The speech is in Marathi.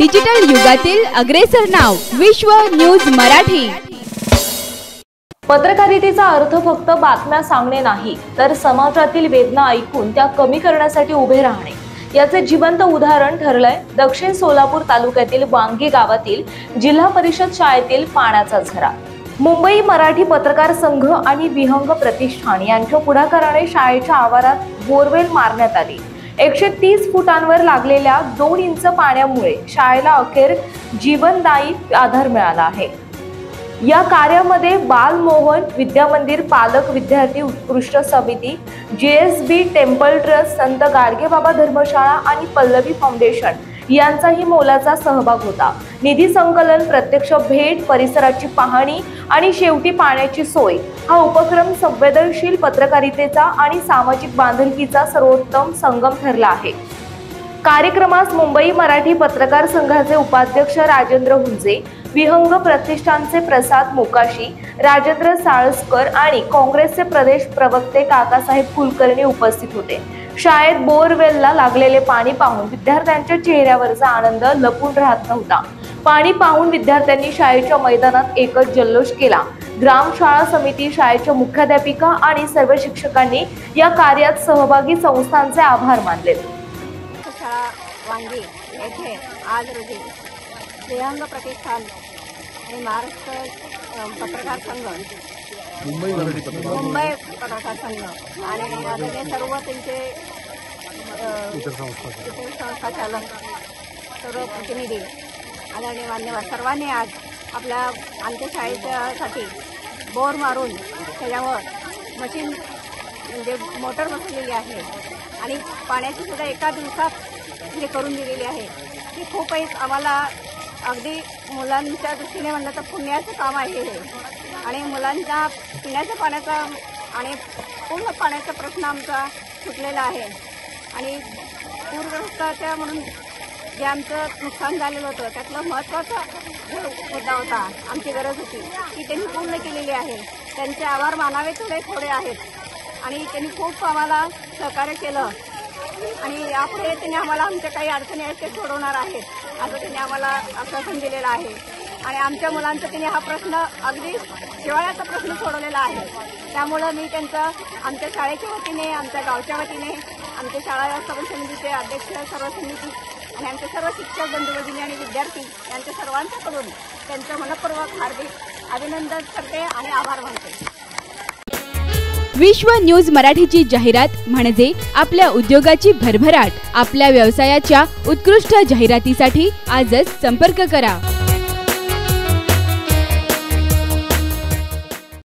डिजिटल युगातील अग्रेसर नाव विश्व न्यूज मराठी। पत्रकारितेचा अर्थ फक्त बातम्या सांगणे नाही, तर समाजातील वेदना ऐकून त्या कमी करण्यासाठी उभे राहणे याचे जिवंत उदाहरण ठरलंय दक्षिण सोलापूर तालुक्यातील वांगी गावातील जिल्हा परिषद शाळेतील पाण्याचा झरा। मुंबई मराठी पत्रकार संघ आणि विहंग प्रतिष्ठान यांच्या पुढाकाराने शाळेच्या आवारात बोरवेल मारण्यात आली। 130 फुटांवर लागलेल्या 2 इंच पाण्यामुळे शाळेला अखेर जीवनदायी आधार मिळाला आहे। या कार्यामध्ये बालमोहन विद्या मंदिर, पालक विद्यार्थी उत्कृष्ट समिती, JSB टेम्पल ट्रस्ट, संत गाडगेबाबा धर्मशाळा आणि पल्लवी फाउंडेशन यांचाही मोलाचा सहभाग होता। निधी संकलन, प्रत्यक्ष भेट, परिसराची पाहणी आणि शेवटी पाण्याची सोय हा उपक्रम संवेदनशील पत्रकारितेचा आणि सामाजिक बांधिलकीचा सर्वोत्तम संगम ठरला आहे। कार्यक्रमास मुंबई मराठी पत्रकार संघाचे उपाध्यक्ष राजेंद्र हुंजे, विहंग प्रतिष्ठानचे प्रसाद मोकाशी, राजेंद्र साळसकर आणि काँग्रेसचे प्रदेश प्रवक्ते काकासाहेब कुलकर्णी उपस्थित होते। शाळेत बोरवेलला लागलेले पाणी पाहून विद्यार्थ्यांच्या चेहऱ्यावरचा आनंद लपून राहत नव्हता। पाणी पाहून विद्यार्थ्यांनी शाळेच्या मैदानात एकच जल्लोष केला। ग्रामशाळा समिती, शाळेच्या मुख्याध्यापिका आणि सर्व शिक्षकांनी या कार्यात सहभागी संस्थांचे आभार मानले। वांगी येथे आज रोजी विहंग प्रतिष्ठान आणि महाराष्ट्र पत्रकार संघ, मुंबई पत्रकार संघ आणि सर्व त्यांचे इतर संस्था चालक, सर्व प्रतिनिधी आणि मान्यवर सर्वांनी आज आमच्या शाळेसाठी बोर मारून त्याच्यावर मशीन म्हणजे मोटर बसवलेली आहे आणि पाण्याची सुद्धा एका दिवसात हे करून दिलेली आहे। ती खूपच आम्हाला अगदी मुलांच्या दृष्टीने म्हणलं तर पुण्याचं काम आहे हे। आणि मुलांच्या पिण्याच्या पाण्याचा आणि पूर्ण पाण्याचा प्रश्न आमचा सुटलेला आहे। आणि पूरग्रस्ताच्या म्हणून जे आमचं नुकसान झालेलं होतं त्यातलं महत्त्वाचा मुद्दा होता, आमची गरज होती ती त्यांनी पूर्ण केलेली आहे। त्यांचे आभार मानावे थोडे आहेत आणि त्यांनी खूप आम्हाला सहकार्य केलं आणि यापुढे त्यांनी आम्हाला आमच्या काही अडचणी आहेत ते सोडवणार आहेत असं त्यांनी आम्हाला आश्वासन दिलेलं आहे। आणि आमच्या मुलांचा त्यांनी हा प्रश्न अगदी हिवाळ्याचा प्रश्न सोडवलेला आहे। त्यामुळं मी त्यांचं आमच्या शाळेच्या वतीने, आमच्या गावच्या वतीने, आमच्या शाळा व्यवस्थापन समितीचे अध्यक्ष, सर्व समिती आणि आमचे सर्व शिक्षक बंधू भगिनी आणि विद्यार्थी यांच्या सर्वांच्याकडून त्यांचं मनपूर्वक हार्दिक अभिनंदन करते आणि आभार मानते। विश्व न्यूज मराठीची जाहिरात म्हणजे आपल्या उद्योगाची भरभराट। आपल्या व्यवसायाच्या उत्कृष्ट जाहिरातीसाठी आजच संपर्क करा।